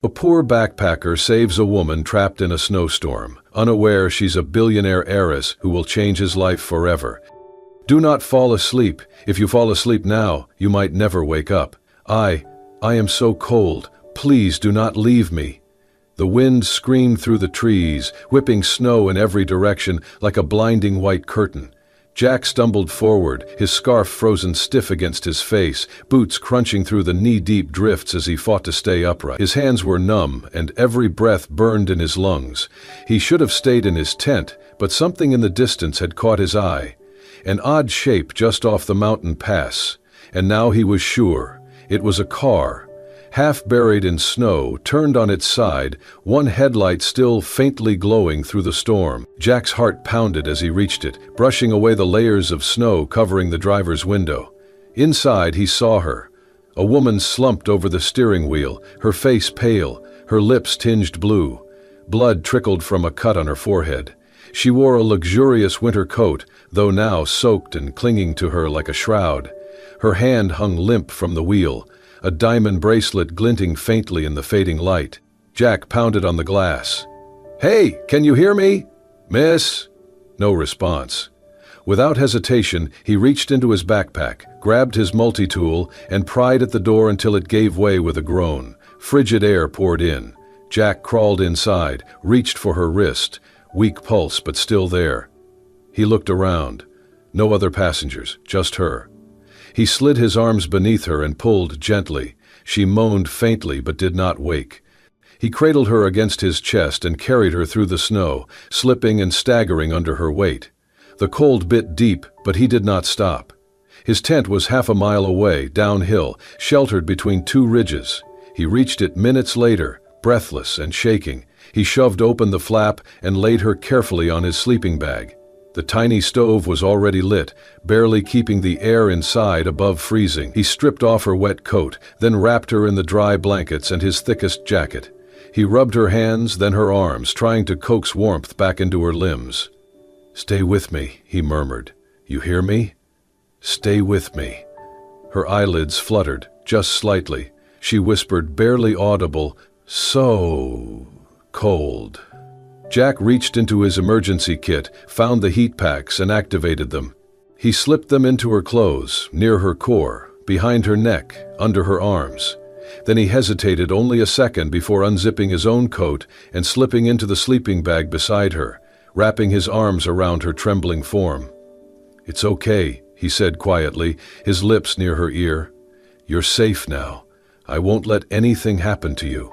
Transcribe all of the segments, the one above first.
A poor backpacker saves a woman trapped in a snowstorm, unaware she's a billionaire heiress who will change his life forever. Do not fall asleep. If you fall asleep now, you might never wake up. I am so cold. Please do not leave me. The wind screamed through the trees, whipping snow in every direction like a blinding white curtain. Jack stumbled forward, his scarf frozen stiff against his face, boots crunching through the knee-deep drifts as he fought to stay upright. His hands were numb, and every breath burned in his lungs. He should have stayed in his tent, but something in the distance had caught his eye. An odd shape just off the mountain pass, and now he was sure. It was a car. Half buried in snow, turned on its side, one headlight still faintly glowing through the storm. Jack's heart pounded as he reached it, brushing away the layers of snow covering the driver's window. Inside, he saw her. A woman slumped over the steering wheel, her face pale, her lips tinged blue. Blood trickled from a cut on her forehead. She wore a luxurious winter coat, though now soaked and clinging to her like a shroud. Her hand hung limp from the wheel, a diamond bracelet glinting faintly in the fading light. Jack pounded on the glass. "Hey, can you hear me? Miss?" No response. Without hesitation, he reached into his backpack, grabbed his multi-tool, and pried at the door until it gave way with a groan. Frigid air poured in. Jack crawled inside, reached for her wrist, weak pulse but still there. He looked around. No other passengers, just her. He slid his arms beneath her and pulled gently. She moaned faintly but did not wake. He cradled her against his chest and carried her through the snow, slipping and staggering under her weight. The cold bit deep, but he did not stop. His tent was half a mile away, downhill, sheltered between two ridges. He reached it minutes later, breathless and shaking. He shoved open the flap and laid her carefully on his sleeping bag. The tiny stove was already lit, barely keeping the air inside above freezing. He stripped off her wet coat, then wrapped her in the dry blankets and his thickest jacket. He rubbed her hands, then her arms, trying to coax warmth back into her limbs. "Stay with me," he murmured. "You hear me? Stay with me." Her eyelids fluttered, just slightly. She whispered, barely audible, "So cold." Jack reached into his emergency kit, found the heat packs, and activated them. He slipped them into her clothes, near her core, behind her neck, under her arms. Then he hesitated only a second before unzipping his own coat and slipping into the sleeping bag beside her, wrapping his arms around her trembling form. "It's okay," he said quietly, his lips near her ear. "You're safe now. I won't let anything happen to you."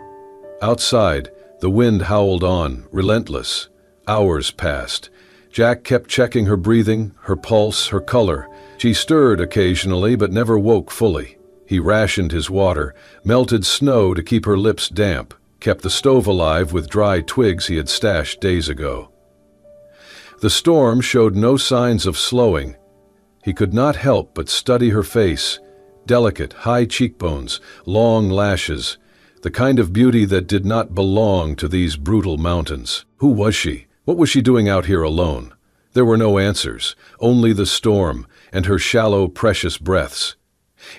Outside, the wind howled on, relentless. Hours passed. Jack kept checking her breathing, her pulse, her color. She stirred occasionally but never woke fully. He rationed his water, melted snow to keep her lips damp, kept the stove alive with dry twigs he had stashed days ago. The storm showed no signs of slowing. He could not help but study her face. Delicate, high cheekbones, long lashes, the kind of beauty that did not belong to these brutal mountains. Who was she? What was she doing out here alone? There were no answers, only the storm and her shallow, precious breaths.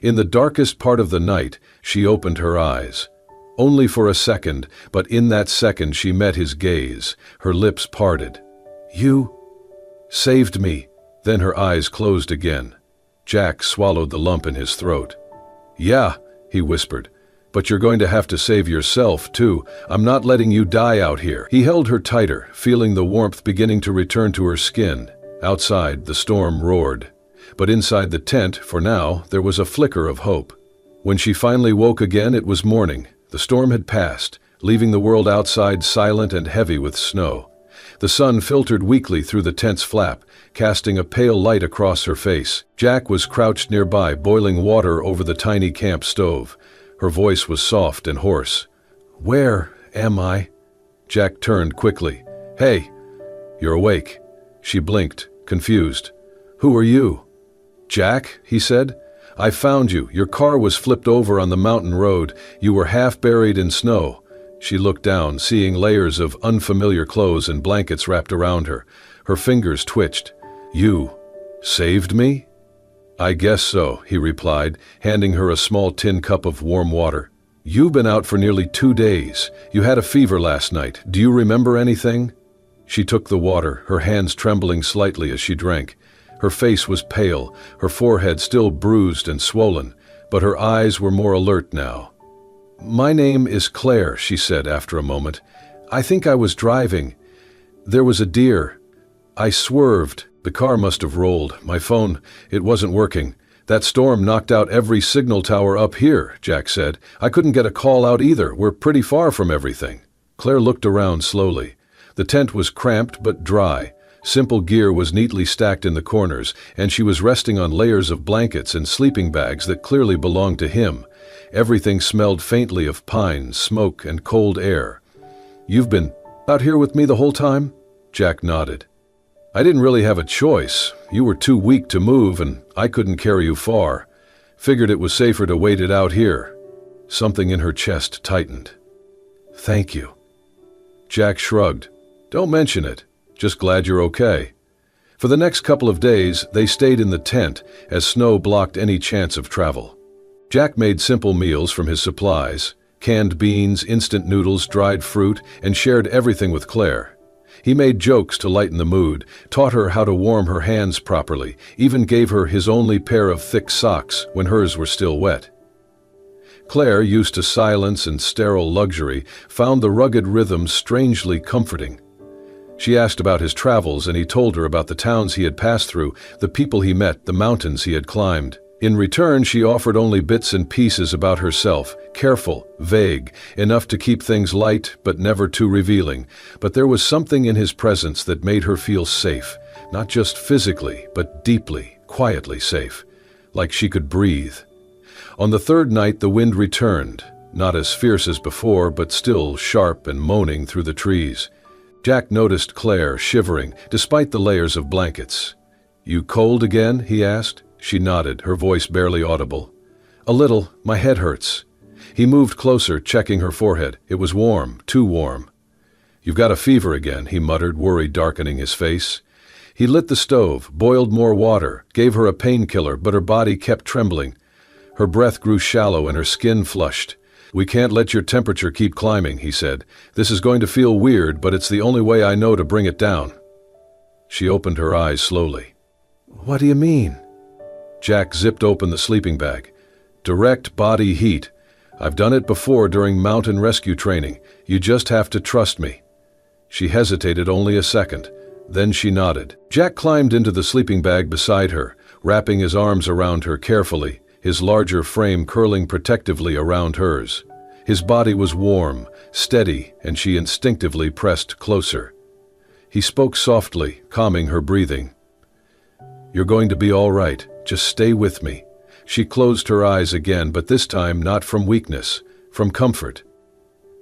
In the darkest part of the night, she opened her eyes. Only for a second, but in that second she met his gaze, her lips parted. "You saved me." Then her eyes closed again. Jack swallowed the lump in his throat. "Yeah," he whispered. "But you're going to have to save yourself, too. I'm not letting you die out here." He held her tighter, feeling the warmth beginning to return to her skin. Outside, the storm roared. But inside the tent, for now, there was a flicker of hope. When she finally woke again, it was morning. The storm had passed, leaving the world outside silent and heavy with snow. The sun filtered weakly through the tent's flap, casting a pale light across her face. Jack was crouched nearby, boiling water over the tiny camp stove. Her voice was soft and hoarse. "Where am I?" Jack turned quickly. "Hey, you're awake." She blinked, confused. "Who are you?" "Jack," he said. "I found you. Your car was flipped over on the mountain road. You were half buried in snow." She looked down, seeing layers of unfamiliar clothes and blankets wrapped around her. Her fingers twitched. "You saved me?" "I guess so," he replied, handing her a small tin cup of warm water. "You've been out for nearly 2 days. You had a fever last night. Do you remember anything?" She took the water, her hands trembling slightly as she drank. Her face was pale, her forehead still bruised and swollen, but her eyes were more alert now. "My name is Claire," she said after a moment. "I think I was driving. There was a deer. I swerved. The car must have rolled. My phone, it wasn't working. That storm knocked out every signal tower up here," Jack said. "I couldn't get a call out either. We're pretty far from everything." Claire looked around slowly. The tent was cramped but dry. Simple gear was neatly stacked in the corners, and she was resting on layers of blankets and sleeping bags that clearly belonged to him. Everything smelled faintly of pine, smoke, and cold air. "You've been out here with me the whole time?" Jack nodded. "I didn't really have a choice. You were too weak to move, and I couldn't carry you far. Figured it was safer to wait it out here." Something in her chest tightened. "Thank you." Jack shrugged. "Don't mention it. Just glad you're okay." For the next couple of days, they stayed in the tent as snow blocked any chance of travel. Jack made simple meals from his supplies, canned beans, instant noodles, dried fruit, and shared everything with Claire. He made jokes to lighten the mood, taught her how to warm her hands properly, even gave her his only pair of thick socks when hers were still wet. Claire, used to silence and sterile luxury, found the rugged rhythms strangely comforting. She asked about his travels, and he told her about the towns he had passed through, the people he met, the mountains he had climbed. In return, she offered only bits and pieces about herself, careful, vague, enough to keep things light but never too revealing. But there was something in his presence that made her feel safe, not just physically, but deeply, quietly safe, like she could breathe. On the third night, the wind returned, not as fierce as before, but still sharp and moaning through the trees. Jack noticed Claire shivering, despite the layers of blankets. "You cold again?" he asked. She nodded, her voice barely audible. "A little. My head hurts." He moved closer, checking her forehead. It was warm, too warm. "You've got a fever again," he muttered, worry darkening his face. He lit the stove, boiled more water, gave her a painkiller, but her body kept trembling. Her breath grew shallow and her skin flushed. "We can't let your temperature keep climbing," he said. "This is going to feel weird, but it's the only way I know to bring it down." She opened her eyes slowly. "What do you mean?" Jack zipped open the sleeping bag. "Direct body heat. I've done it before during mountain rescue training. You just have to trust me." She hesitated only a second. Then she nodded. Jack climbed into the sleeping bag beside her, wrapping his arms around her carefully, his larger frame curling protectively around hers. His body was warm, steady, and she instinctively pressed closer. He spoke softly, calming her breathing. "You're going to be all right. Just stay with me." She closed her eyes again, but this time not from weakness, from comfort.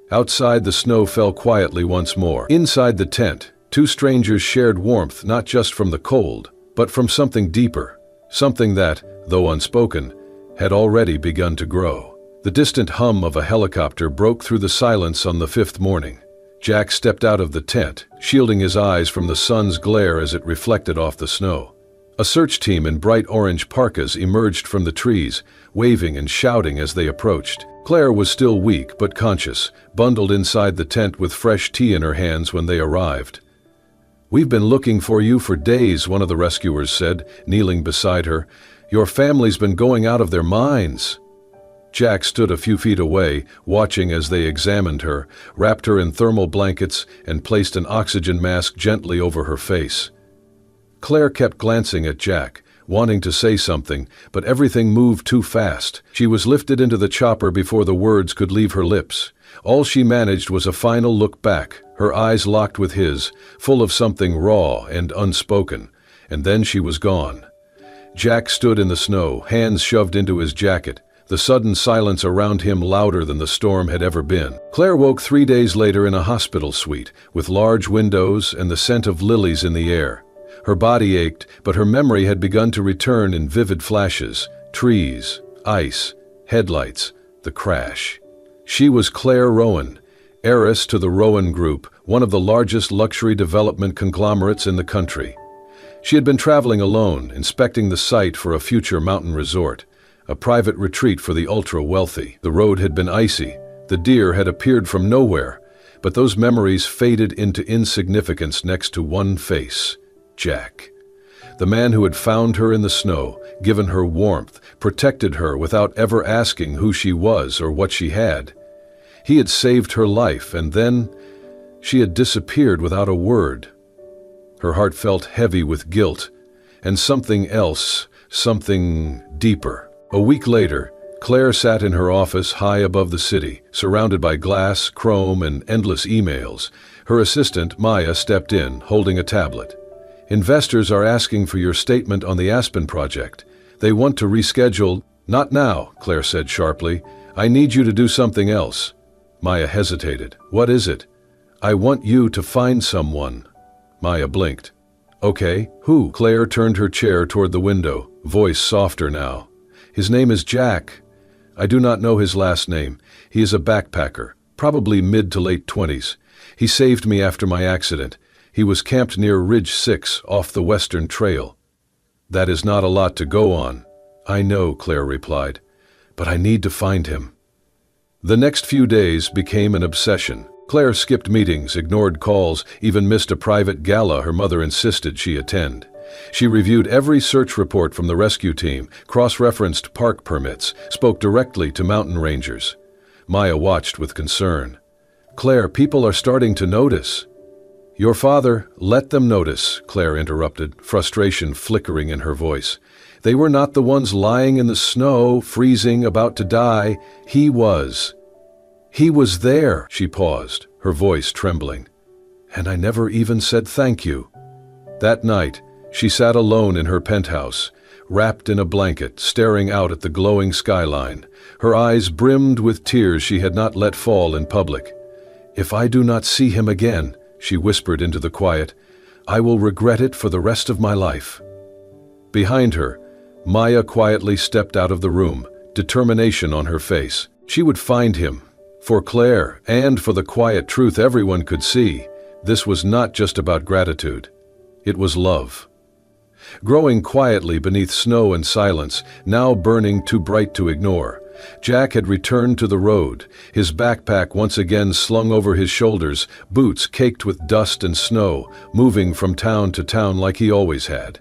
Outside, the snow fell quietly once more. Inside the tent, two strangers shared warmth not just from the cold, but from something deeper, something that, though unspoken, had already begun to grow. The distant hum of a helicopter broke through the silence on the fifth morning. Jack stepped out of the tent, shielding his eyes from the sun's glare as it reflected off the snow. A search team in bright orange parkas emerged from the trees, waving and shouting as they approached. Claire was still weak but conscious, bundled inside the tent with fresh tea in her hands when they arrived. "We've been looking for you for days," one of the rescuers said, kneeling beside her. "Your family's been going out of their minds." Jack stood a few feet away, watching as they examined her, wrapped her in thermal blankets, and placed an oxygen mask gently over her face. Claire kept glancing at Jack, wanting to say something, but everything moved too fast. She was lifted into the chopper before the words could leave her lips. All she managed was a final look back, her eyes locked with his, full of something raw and unspoken, and then she was gone. Jack stood in the snow, hands shoved into his jacket, the sudden silence around him louder than the storm had ever been. Claire woke 3 days later in a hospital suite, with large windows and the scent of lilies in the air. Her body ached, but her memory had begun to return in vivid flashes. Trees, ice, headlights, the crash. She was Claire Rowan, heiress to the Rowan Group, one of the largest luxury development conglomerates in the country. She had been traveling alone, inspecting the site for a future mountain resort. a private retreat for the ultra-wealthy. The road had been icy, the deer had appeared from nowhere, but those memories faded into insignificance next to one face, Jack. The man who had found her in the snow, given her warmth, protected her without ever asking who she was or what she had. He had saved her life, and then she had disappeared without a word. Her heart felt heavy with guilt, and something else, something deeper. A week later, Claire sat in her office high above the city, surrounded by glass, chrome, and endless emails. Her assistant, Maya, stepped in, holding a tablet. "Investors are asking for your statement on the Aspen project. They want to reschedule." "Not now," Claire said sharply. "I need you to do something else." Maya hesitated. "What is it?" "I want you to find someone." Maya blinked. "Okay, who?" Claire turned her chair toward the window, voice softer now. "His name is Jack. I do not know his last name. He is a backpacker, probably mid to late 20s. He saved me after my accident. He was camped near Ridge 6 off the Western Trail." "That is not a lot to go on." "I know," Claire replied, "but I need to find him." The next few days became an obsession. Claire skipped meetings, ignored calls, even missed a private gala her mother insisted she attend. She reviewed every search report from the rescue team, cross-referenced park permits, spoke directly to mountain rangers. Maya watched with concern. "Claire, people are starting to notice." "Your father, let them notice," Claire interrupted, frustration flickering in her voice. "They were not the ones lying in the snow, freezing, about to die. He was. He was there." She paused, her voice trembling. "And I never even said thank you." That night, she sat alone in her penthouse, wrapped in a blanket, staring out at the glowing skyline. Her eyes brimmed with tears she had not let fall in public. "If I do not see him again," she whispered into the quiet, "I will regret it for the rest of my life." Behind her, Maya quietly stepped out of the room, determination on her face. She would find him. For Claire, and for the quiet truth everyone could see, this was not just about gratitude. It was love. Growing quietly beneath snow and silence, now burning too bright to ignore, Jack had returned to the road, his backpack once again slung over his shoulders, boots caked with dust and snow, moving from town to town like he always had.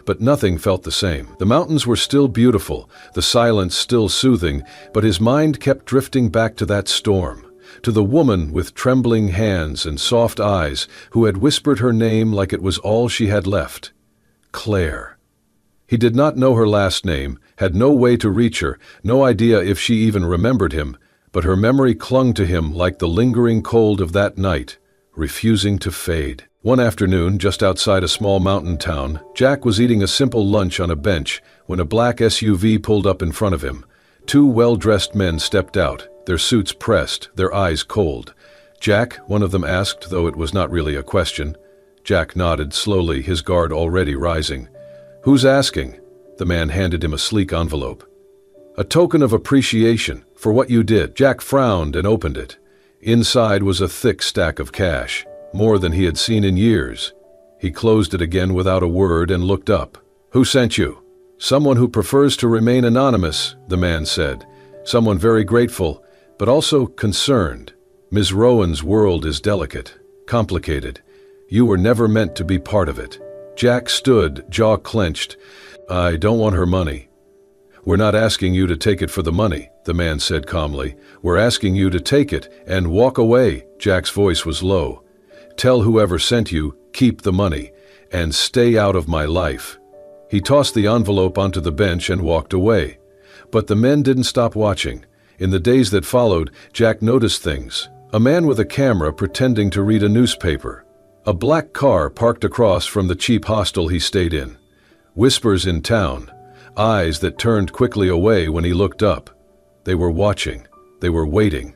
But nothing felt the same. The mountains were still beautiful, the silence still soothing, but his mind kept drifting back to that storm, to the woman with trembling hands and soft eyes who had whispered her name like it was all she had left. Claire. He did not know her last name, had no way to reach her, no idea if she even remembered him, but her memory clung to him like the lingering cold of that night, refusing to fade. One afternoon, just outside a small mountain town, Jack was eating a simple lunch on a bench when a black SUV pulled up in front of him. Two well-dressed men stepped out, their suits pressed, their eyes cold. "Jack?" one of them asked, though it was not really a question. Jack nodded slowly, his guard already rising. "Who's asking?" The man handed him a sleek envelope. "A token of appreciation for what you did." Jack frowned and opened it. Inside was a thick stack of cash, more than he had seen in years. He closed it again without a word and looked up. "Who sent you?" "Someone who prefers to remain anonymous," the man said. "Someone very grateful, but also concerned. Ms. Rowan's world is delicate, complicated. You were never meant to be part of it." Jack stood, jaw clenched. "I don't want her money." "We're not asking you to take it for the money," the man said calmly. "We're asking you to take it and walk away." Jack's voice was low. "Tell whoever sent you, keep the money, and stay out of my life." He tossed the envelope onto the bench and walked away. But the men didn't stop watching. In the days that followed, Jack noticed things. A man with a camera pretending to read a newspaper. A black car parked across from the cheap hostel he stayed in. Whispers in town. Eyes that turned quickly away when he looked up. They were watching. They were waiting.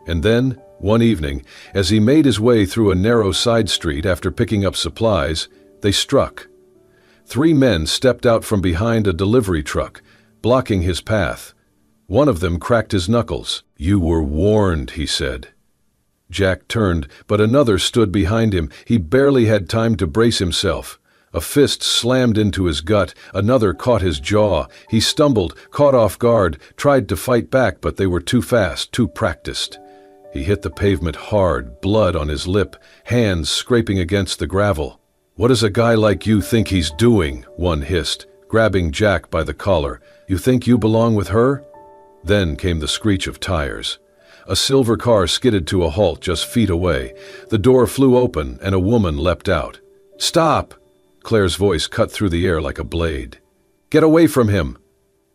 And then, one evening, as he made his way through a narrow side street after picking up supplies, they struck. 3 men stepped out from behind a delivery truck, blocking his path. One of them cracked his knuckles. "You were warned," he said. Jack turned, but another stood behind him. He barely had time to brace himself. A fist slammed into his gut, another caught his jaw. He stumbled, caught off guard, tried to fight back, but they were too fast, too practiced. He hit the pavement hard, blood on his lip, hands scraping against the gravel. "What does a guy like you think he's doing?" one hissed, grabbing Jack by the collar. "You think you belong with her?" Then came the screech of tires. A silver car skidded to a halt just feet away. The door flew open and a woman leapt out. "Stop!" Claire's voice cut through the air like a blade. "Get away from him!"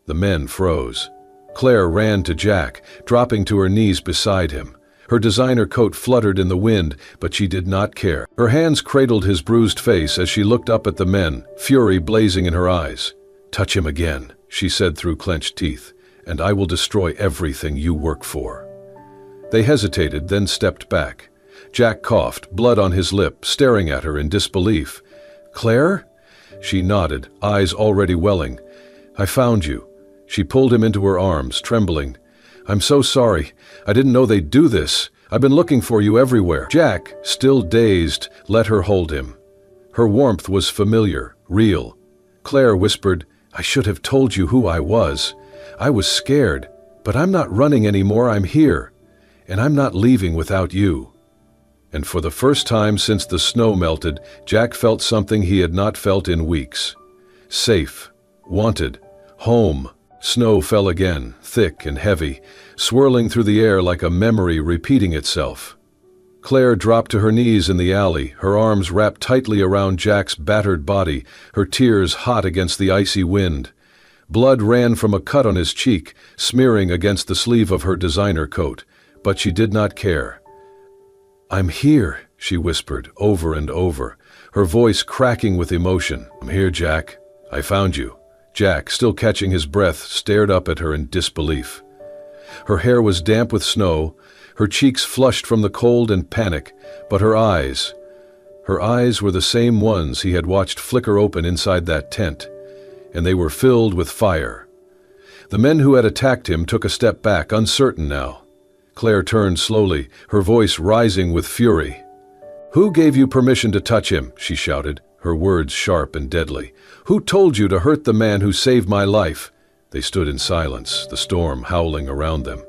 The men froze. Claire ran to Jack, dropping to her knees beside him. Her designer coat fluttered in the wind, but she did not care. Her hands cradled his bruised face as she looked up at the men, fury blazing in her eyes. "Touch him again," she said through clenched teeth, "and I will destroy everything you work for." They hesitated, then stepped back. Jack coughed, blood on his lip, staring at her in disbelief. "Claire?" She nodded, eyes already welling. "I found you." She pulled him into her arms, trembling. "I'm so sorry. I didn't know they'd do this. I've been looking for you everywhere." Jack, still dazed, let her hold him. Her warmth was familiar, real. Claire whispered, "I should have told you who I was. I was scared, but I'm not running anymore. I'm here, and I'm not leaving without you." And for the first time since the snow melted, Jack felt something he had not felt in weeks. Safe, wanted, home. Snow fell again, thick and heavy, swirling through the air like a memory repeating itself. Claire dropped to her knees in the alley, her arms wrapped tightly around Jack's battered body, her tears hot against the icy wind. Blood ran from a cut on his cheek, smearing against the sleeve of her designer coat, but she did not care. "I'm here," she whispered over and over, her voice cracking with emotion. "I'm here, Jack. I found you." Jack, still catching his breath, stared up at her in disbelief. Her hair was damp with snow, her cheeks flushed from the cold and panic, but her eyes were the same ones he had watched flicker open inside that tent, and they were filled with fire. The men who had attacked him took a step back, uncertain now. Claire turned slowly, her voice rising with fury. "Who gave you permission to touch him?" she shouted, her words sharp and deadly. "Who told you to hurt the man who saved my life?" They stood in silence, the storm howling around them.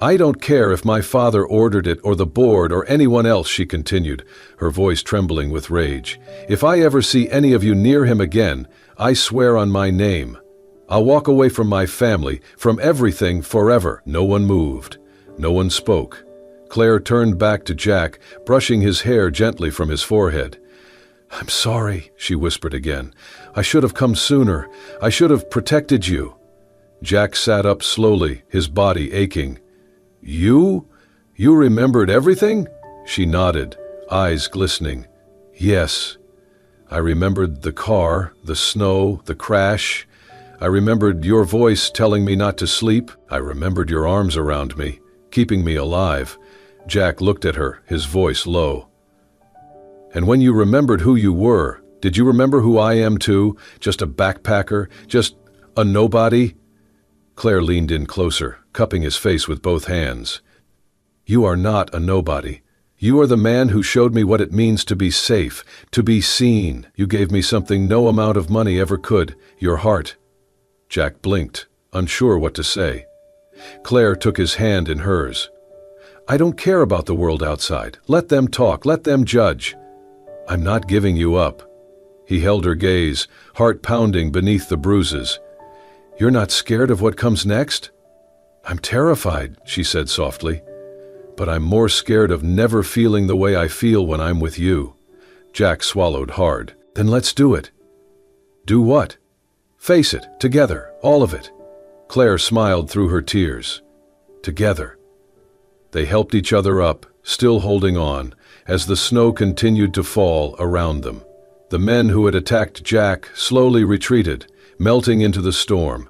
"I don't care if my father ordered it or the board or anyone else," she continued, her voice trembling with rage. "If I ever see any of you near him again, I swear on my name. I'll walk away from my family, from everything forever." No one moved. No one spoke. Claire turned back to Jack, brushing his hair gently from his forehead. "I'm sorry," she whispered again. "I should have come sooner. I should have protected you." Jack sat up slowly, his body aching. You remembered everything?" She nodded, eyes glistening. "Yes. I remembered the car, the snow, the crash. I remembered your voice telling me not to sleep. I remembered your arms around me, keeping me alive." Jack looked at her, his voice low. "And when you remembered who you were, did you remember who I am too? Just a backpacker? Just a nobody?" Claire leaned in closer, cupping his face with both hands. "You are not a nobody. You are the man who showed me what it means to be safe, to be seen. You gave me something no amount of money ever could, your heart." Jack blinked, unsure what to say. Claire took his hand in hers. "I don't care about the world outside. Let them talk, let them judge. I'm not giving you up." He held her gaze, heart pounding beneath the bruises. "You're not scared of what comes next?" "I'm terrified," she said softly. "But I'm more scared of never feeling the way I feel when I'm with you." Jack swallowed hard. "Then let's do it." "Do what?" "Face it, together, all of it." Claire smiled through her tears. "Together." They helped each other up, still holding on, as the snow continued to fall around them. The men who had attacked Jack slowly retreated, melting into the storm.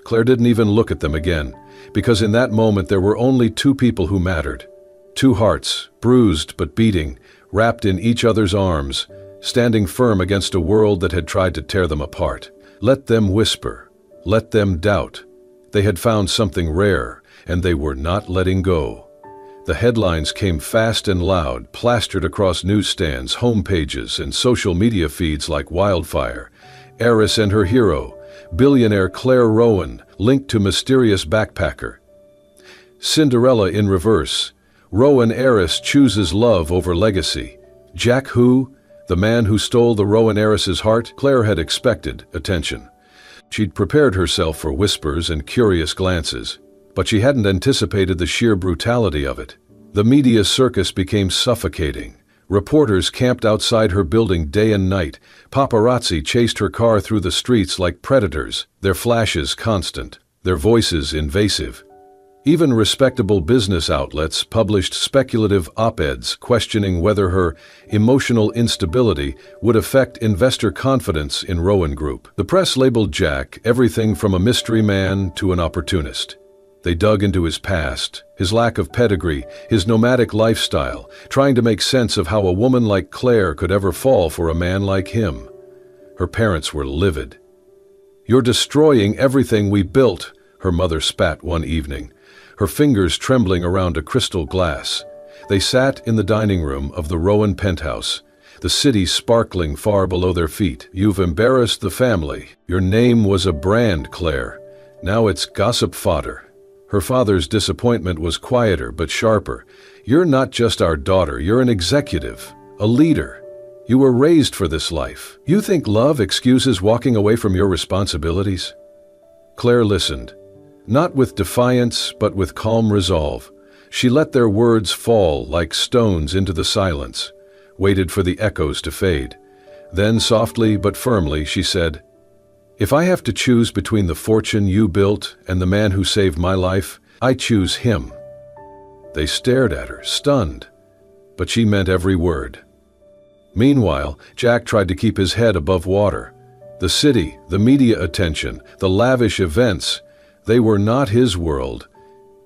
Claire didn't even look at them again, because in that moment there were only two people who mattered. Two hearts, bruised but beating, wrapped in each other's arms, standing firm against a world that had tried to tear them apart. Let them whisper, let them doubt. They had found something rare, and they were not letting go. The headlines came fast and loud, plastered across newsstands, homepages, and social media feeds like wildfire. Heiress and her hero, billionaire Claire Rowan, linked to mysterious backpacker. Cinderella in reverse. Rowan heiress chooses love over legacy. Jack who? The man who stole the Rowan heiress's heart? Claire had expected attention. She'd prepared herself for whispers and curious glances, but she hadn't anticipated the sheer brutality of it. The media circus became suffocating. Reporters camped outside her building day and night. Paparazzi chased her car through the streets like predators, their flashes constant, their voices invasive. Even respectable business outlets published speculative op-eds questioning whether her emotional instability would affect investor confidence in Rowan Group. The press labeled Jack everything from a mystery man to an opportunist. They dug into his past, his lack of pedigree, his nomadic lifestyle, trying to make sense of how a woman like Claire could ever fall for a man like him. Her parents were livid. "You're destroying everything we built," her mother spat one evening, her fingers trembling around a crystal glass. They sat in the dining room of the Rowan penthouse, the city sparkling far below their feet. "You've embarrassed the family. Your name was a brand, Claire. Now it's gossip fodder." Her father's disappointment was quieter but sharper. "You're not just our daughter, you're an executive, a leader. You were raised for this life. You think love excuses walking away from your responsibilities?" Claire listened, not with defiance but with calm resolve. She let their words fall like stones into the silence, waited for the echoes to fade. Then softly but firmly she said, "If I have to choose between the fortune you built and the man who saved my life, I choose him." They stared at her, stunned, but she meant every word. Meanwhile, Jack tried to keep his head above water. The city, the media attention, the lavish events, they were not his world.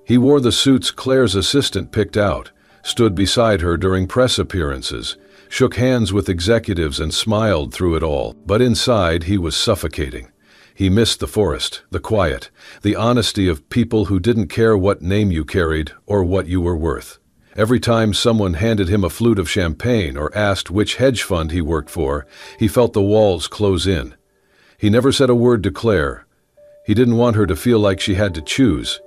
He wore the suits Claire's assistant picked out, stood beside her during press appearances, shook hands with executives and smiled through it all. But inside he was suffocating. He missed the forest, the quiet, the honesty of people who didn't care what name you carried or what you were worth. Every time someone handed him a flute of champagne or asked which hedge fund he worked for, he felt the walls close in. He never said a word to Claire. He didn't want her to feel like she had to choose.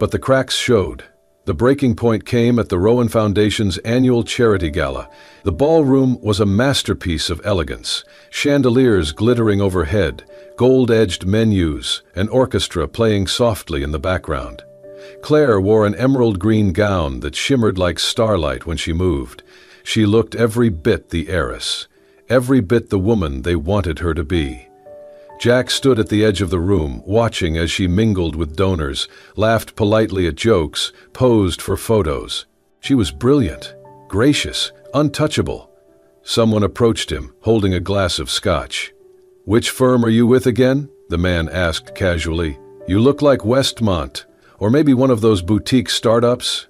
But the cracks showed. The breaking point came at the Rowan Foundation's annual charity gala. The ballroom was a masterpiece of elegance, chandeliers glittering overhead, gold-edged menus, an orchestra playing softly in the background. Claire wore an emerald green gown that shimmered like starlight when she moved. She looked every bit the heiress, every bit the woman they wanted her to be. Jack stood at the edge of the room, watching as she mingled with donors, laughed politely at jokes, posed for photos. She was brilliant, gracious, untouchable. Someone approached him, holding a glass of scotch. "Which firm are you with again?" the man asked casually. "You look like Westmont, or maybe one of those boutique startups."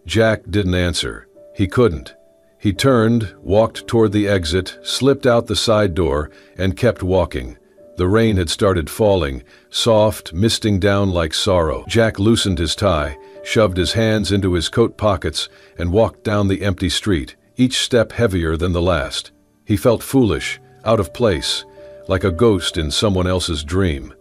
Jack didn't answer. He couldn't. He turned, walked toward the exit, slipped out the side door, and kept walking. The rain had started falling, soft, misting down like sorrow. Jack loosened his tie, shoved his hands into his coat pockets, and walked down the empty street, each step heavier than the last. He felt foolish, out of place, like a ghost in someone else's dream.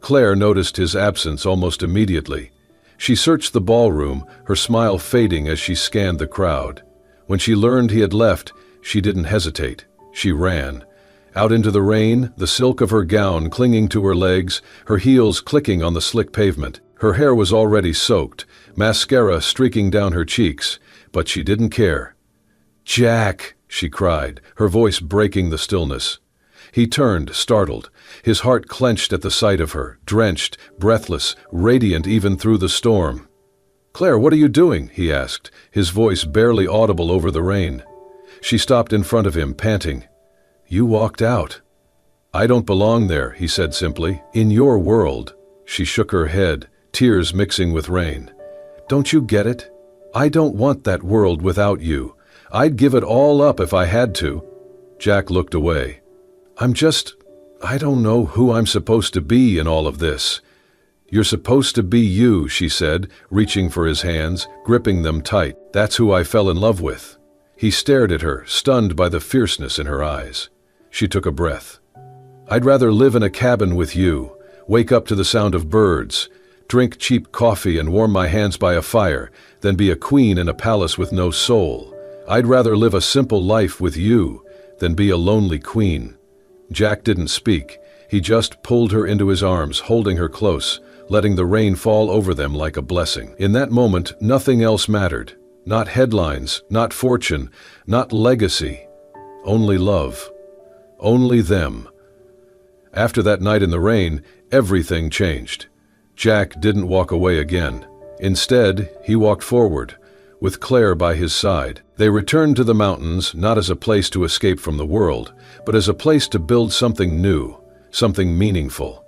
Claire noticed his absence almost immediately. She searched the ballroom, her smile fading as she scanned the crowd. When she learned he had left, she didn't hesitate. She ran. Out into the rain, the silk of her gown clinging to her legs, her heels clicking on the slick pavement. Her hair was already soaked, mascara streaking down her cheeks, but she didn't care. "Jack!" she cried, her voice breaking the stillness. He turned, startled, his heart clenched at the sight of her, drenched, breathless, radiant even through the storm. "Claire, what are you doing?" he asked, his voice barely audible over the rain. She stopped in front of him, panting. "You walked out." "I don't belong there," he said simply. "In your world." She shook her head, tears mixing with rain. "Don't you get it? I don't want that world without you. I'd give it all up if I had to." Jack looked away. I don't know who I'm supposed to be in all of this. "You're supposed to be you," she said, reaching for his hands, gripping them tight. "That's who I fell in love with." He stared at her, stunned by the fierceness in her eyes. She took a breath. "I'd rather live in a cabin with you, wake up to the sound of birds, drink cheap coffee and warm my hands by a fire, than be a queen in a palace with no soul. I'd rather live a simple life with you than be a lonely queen." Jack didn't speak. He just pulled her into his arms, holding her close, letting the rain fall over them like a blessing. In that moment, nothing else mattered. Not headlines, not fortune, not legacy. Only love. Only them. After that night in the rain, everything changed. Jack didn't walk away again. Instead, he walked forward, with Claire by his side. They returned to the mountains not as a place to escape from the world, but as a place to build something new, something meaningful.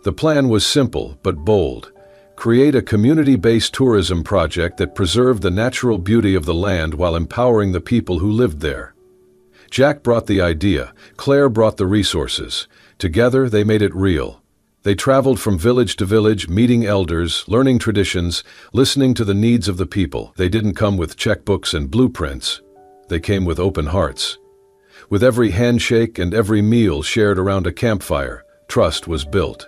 The plan was simple but bold. Create a community-based tourism project that preserved the natural beauty of the land while empowering the people who lived there. Jack brought the idea, Claire brought the resources. Together they made it real. They traveled from village to village, meeting elders, learning traditions, listening to the needs of the people. They didn't come with checkbooks and blueprints. They came with open hearts. With every handshake and every meal shared around a campfire, trust was built.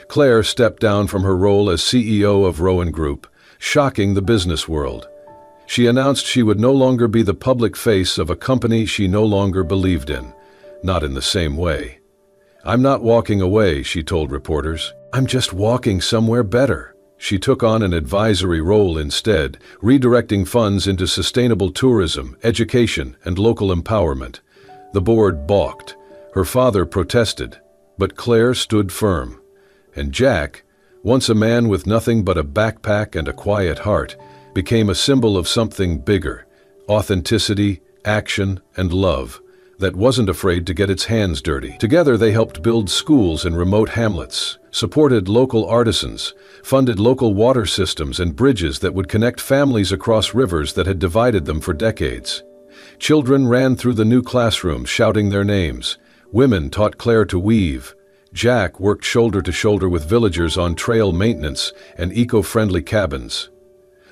Claire stepped down from her role as CEO of Rowan Group, shocking the business world. She announced she would no longer be the public face of a company she no longer believed in, not in the same way. "I'm not walking away," she told reporters. "I'm just walking somewhere better." She took on an advisory role instead, redirecting funds into sustainable tourism, education, and local empowerment. The board balked. Her father protested, but Claire stood firm. And Jack, once a man with nothing but a backpack and a quiet heart, became a symbol of something bigger: authenticity, action, and love that wasn't afraid to get its hands dirty. Together they helped build schools in remote hamlets, supported local artisans, funded local water systems and bridges that would connect families across rivers that had divided them for decades. Children ran through the new classrooms shouting their names. Women taught Claire to weave. Jack worked shoulder to shoulder with villagers on trail maintenance and eco-friendly cabins.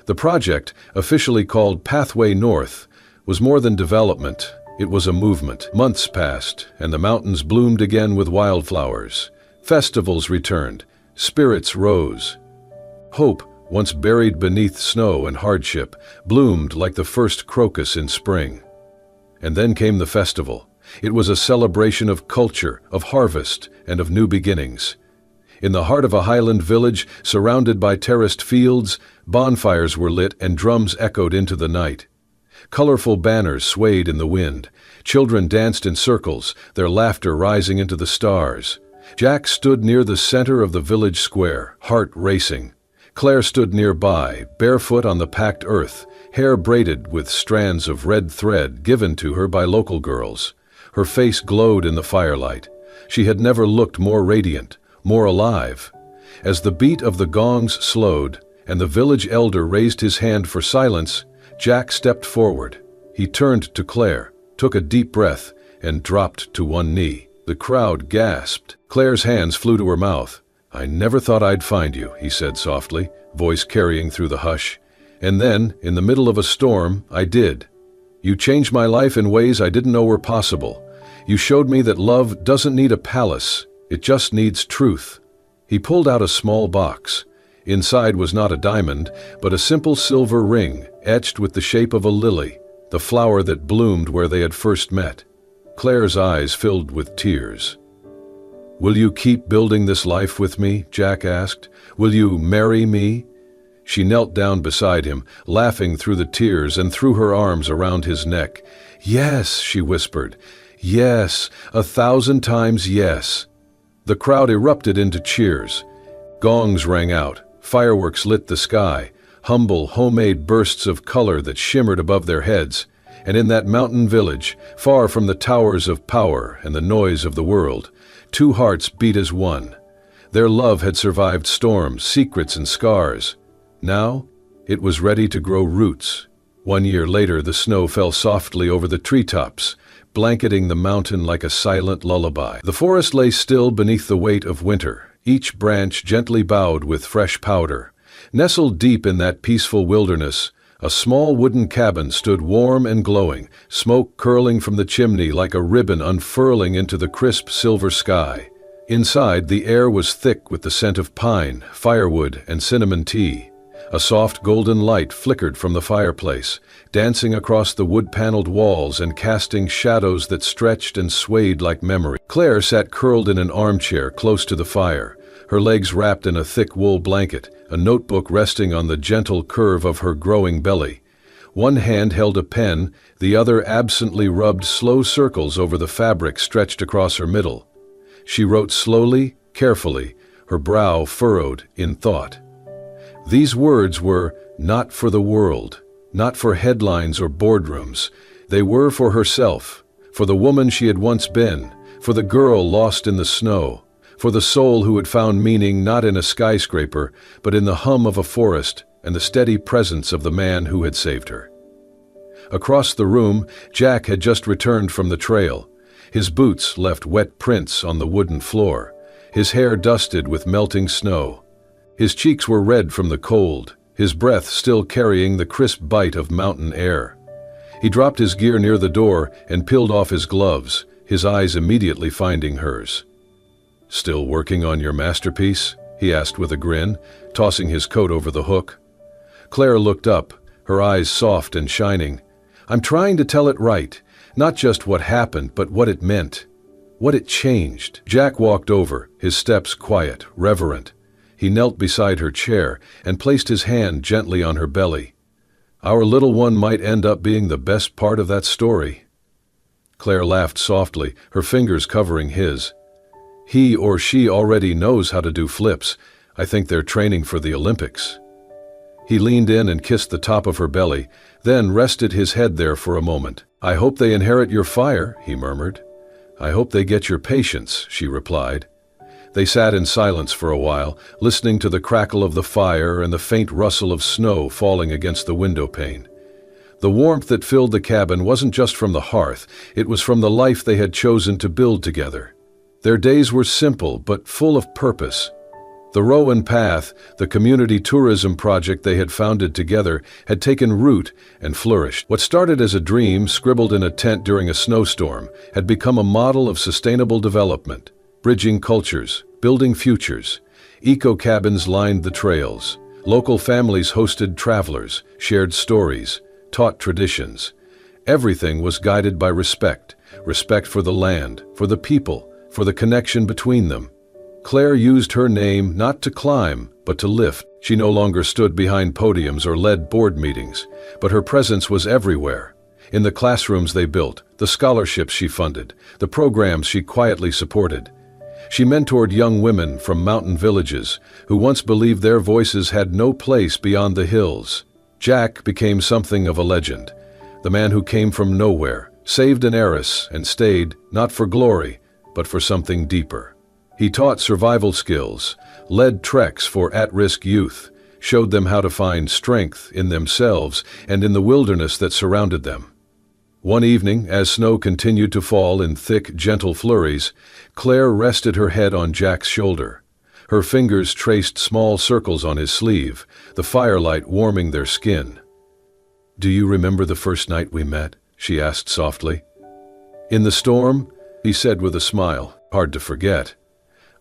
The project, officially called Pathway North, was more than development. It was a movement. Months passed, and the mountains bloomed again with wildflowers. Festivals returned. Spirits rose. Hope, once buried beneath snow and hardship, bloomed like the first crocus in spring. And then came the festival. It was a celebration of culture, of harvest, and of new beginnings. In the heart of a highland village, surrounded by terraced fields, bonfires were lit and drums echoed into the night. Colorful banners swayed in the wind. Children danced in circles, their laughter rising into the stars. Jack stood near the center of the village square, heart racing. Claire stood nearby, barefoot on the packed earth, hair braided with strands of red thread given to her by local girls. Her face glowed in the firelight. She had never looked more radiant, more alive. As the beat of the gongs slowed, and the village elder raised his hand for silence, Jack stepped forward. He turned to Claire, took a deep breath, and dropped to one knee. The crowd gasped. Claire's hands flew to her mouth. "I never thought I'd find you," he said softly, voice carrying through the hush. "And then, in the middle of a storm, I did. You changed my life in ways I didn't know were possible. You showed me that love doesn't need a palace, it just needs truth." He pulled out a small box. Inside was not a diamond, but a simple silver ring, etched with the shape of a lily, the flower that bloomed where they had first met. Claire's eyes filled with tears. "Will you keep building this life with me?" Jack asked. "Will you marry me?" She knelt down beside him, laughing through the tears, and threw her arms around his neck. "Yes," she whispered. "Yes, 1,000 times yes." The crowd erupted into cheers. Gongs rang out, fireworks lit the sky, humble, homemade bursts of color that shimmered above their heads. And in that mountain village, far from the towers of power and the noise of the world, two hearts beat as one. Their love had survived storms, secrets, and scars. Now, it was ready to grow roots. 1 year later, the snow fell softly over the treetops, blanketing the mountain like a silent lullaby. The forest lay still beneath the weight of winter, each branch gently bowed with fresh powder. Nestled deep in that peaceful wilderness, a small wooden cabin stood warm and glowing, smoke curling from the chimney like a ribbon unfurling into the crisp silver sky. Inside, the air was thick with the scent of pine, firewood, and cinnamon tea. A soft golden light flickered from the fireplace, dancing across the wood-paneled walls and casting shadows that stretched and swayed like memory. Claire sat curled in an armchair close to the fire, her legs wrapped in a thick wool blanket, a notebook resting on the gentle curve of her growing belly. One hand held a pen, the other absently rubbed slow circles over the fabric stretched across her middle. She wrote slowly, carefully, her brow furrowed in thought. These words were not for the world, not for headlines or boardrooms. They were for herself, for the woman she had once been, for the girl lost in the snow, for the soul who had found meaning not in a skyscraper, but in the hum of a forest and the steady presence of the man who had saved her. Across the room, Jack had just returned from the trail. His boots left wet prints on the wooden floor, his hair dusted with melting snow. His cheeks were red from the cold, his breath still carrying the crisp bite of mountain air. He dropped his gear near the door and peeled off his gloves, his eyes immediately finding hers. "Still working on your masterpiece?" he asked with a grin, tossing his coat over the hook. Claire looked up, her eyes soft and shining. "I'm trying to tell it right, not just what happened, but what it meant, what it changed." Jack walked over, his steps quiet, reverent. He knelt beside her chair and placed his hand gently on her belly. "Our little one might end up being the best part of that story." Claire laughed softly, her fingers covering his. "He or she already knows how to do flips. I think they're training for the Olympics." He leaned in and kissed the top of her belly, then rested his head there for a moment. "I hope they inherit your fire," he murmured. "I hope they get your patience," she replied. They sat in silence for a while, listening to the crackle of the fire and the faint rustle of snow falling against the window pane. The warmth that filled the cabin wasn't just from the hearth, it was from the life they had chosen to build together. Their days were simple but full of purpose. The Rowan Path, the community tourism project they had founded together, had taken root and flourished. What started as a dream scribbled in a tent during a snowstorm had become a model of sustainable development. Bridging cultures, building futures. Eco-cabins lined the trails. Local families hosted travelers, shared stories, taught traditions. Everything was guided by respect for the land, for the people, for the connection between them. Claire used her name not to climb, but to lift. She no longer stood behind podiums or led board meetings, but her presence was everywhere. In the classrooms they built, the scholarships she funded, the programs she quietly supported. She mentored young women from mountain villages who once believed their voices had no place beyond the hills. Jack became something of a legend, the man who came from nowhere, saved an heiress, and stayed, not for glory, but for something deeper. He taught survival skills, led treks for at-risk youth, showed them how to find strength in themselves and in the wilderness that surrounded them. One evening, as snow continued to fall in thick, gentle flurries, Claire rested her head on Jack's shoulder. Her fingers traced small circles on his sleeve, the firelight warming their skin. "Do you remember the first night we met?" she asked softly. "In the storm?" he said with a smile. "Hard to forget."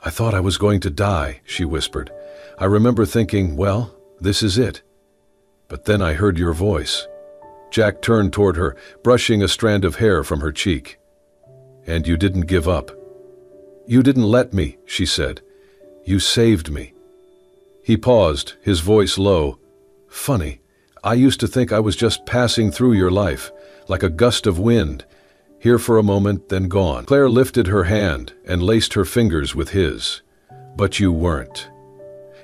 "I thought I was going to die," she whispered. "I remember thinking, well, this is it. But then I heard your voice." Jack turned toward her, brushing a strand of hair from her cheek. "And you didn't give up." "You didn't let me," she said. "You saved me." He paused, his voice low. "Funny, I used to think I was just passing through your life, like a gust of wind, here for a moment, then gone." Claire lifted her hand and laced her fingers with his. "But you weren't."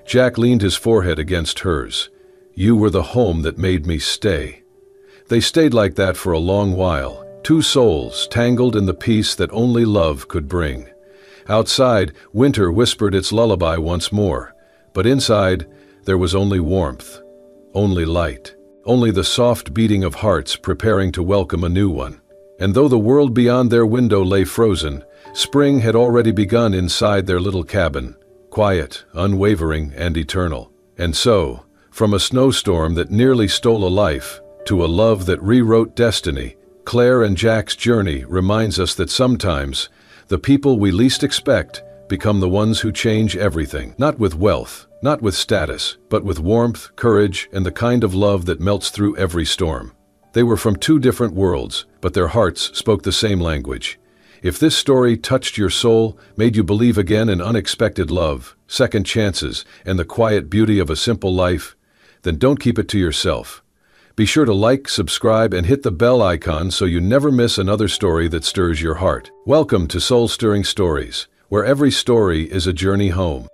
Jack leaned his forehead against hers. "You were the home that made me stay." They stayed like that for a long while, two souls tangled in the peace that only love could bring. Outside, winter whispered its lullaby once more, but inside, there was only warmth, only light, only the soft beating of hearts preparing to welcome a new one. And though the world beyond their window lay frozen, spring had already begun inside their little cabin, quiet, unwavering, and eternal. And so, from a snowstorm that nearly stole a life, to a love that rewrote destiny, Claire and Jack's journey reminds us that sometimes, the people we least expect become the ones who change everything. Not with wealth, not with status, but with warmth, courage, and the kind of love that melts through every storm. They were from two different worlds, but their hearts spoke the same language. If this story touched your soul, made you believe again in unexpected love, second chances, and the quiet beauty of a simple life, then don't keep it to yourself. Be sure to like, subscribe, and hit the bell icon so you never miss another story that stirs your heart. Welcome to Soul-Stirring Stories, where every story is a journey home.